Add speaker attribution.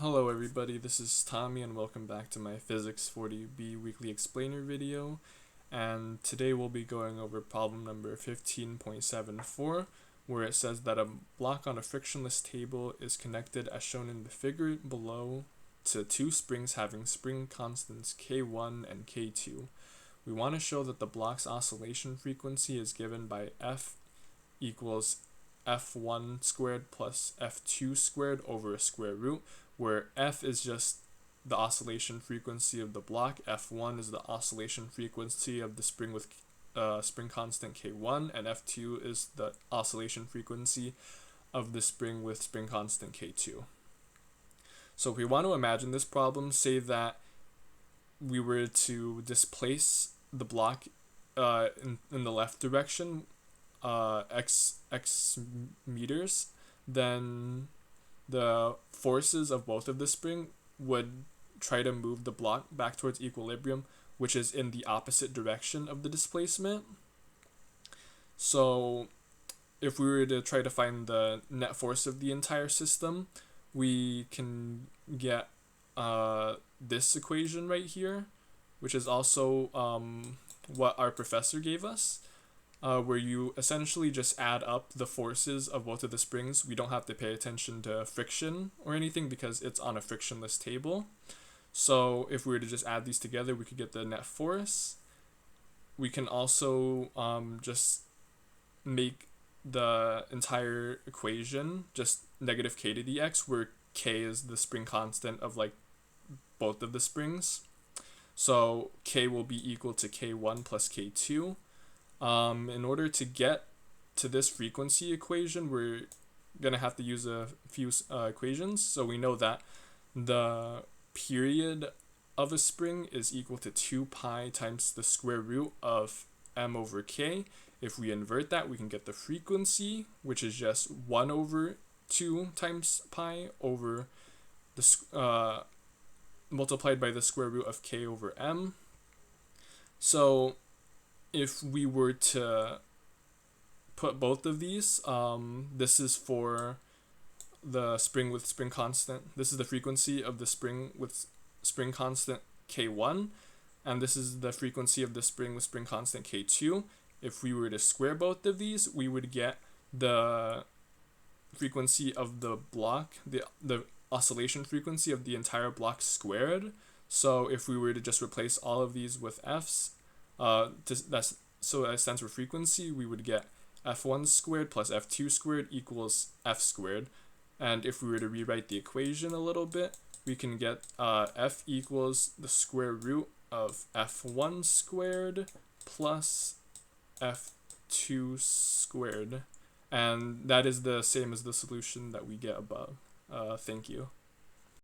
Speaker 1: Hello everybody, this is Tommy and welcome back to my Physics40b weekly explainer video. And today we'll be going over problem number 15.74, where it says that a block on a frictionless table is connected as shown in the figure below to two springs having spring constants K1 and K2. We want to show that the block's oscillation frequency is given by F equals F1 squared plus F2 squared over a square root, where F is just the oscillation frequency of the block, F1 is the oscillation frequency of the spring with spring constant K1, and F2 is the oscillation frequency of the spring with spring constant K2. So if we want to imagine this problem, say that we were to displace the block in the left direction x meters, then the forces of both of the spring would try to move the block back towards equilibrium, which is in the opposite direction of the displacement. So if we were to try to find the net force of the entire system, we can get this equation right here, which is also what our professor gave us. Where you essentially just add up the forces of both of the springs. We don't have to pay attention to friction or anything because it's on a frictionless table. So if we were to just add these together, we could get the net force. We can also just make the entire equation just negative k to the x, where k is the spring constant of like both of the springs. So k will be equal to k1 plus k2. In order to get to this frequency equation, we're going to have to use a few equations. So we know that the period of a spring is equal to 2 pi times the square root of m over k. If we invert that, we can get the frequency, which is just 1 over 2 times pi over the multiplied by the square root of k over m. So if we were to put both of these, this is for the spring with spring constant. This is the frequency of the spring with spring constant K1, and this is the frequency of the spring with spring constant K2. If we were to square both of these, we would get the frequency of the block, the oscillation frequency of the entire block squared. So if we were to just replace all of these with F's, so that stands for frequency, we would get F1 squared plus F2 squared equals F squared. And if we were to rewrite the equation a little bit, we can get F equals the square root of F1 squared plus F2 squared. And that is the same as the solution that we get above. Thank you.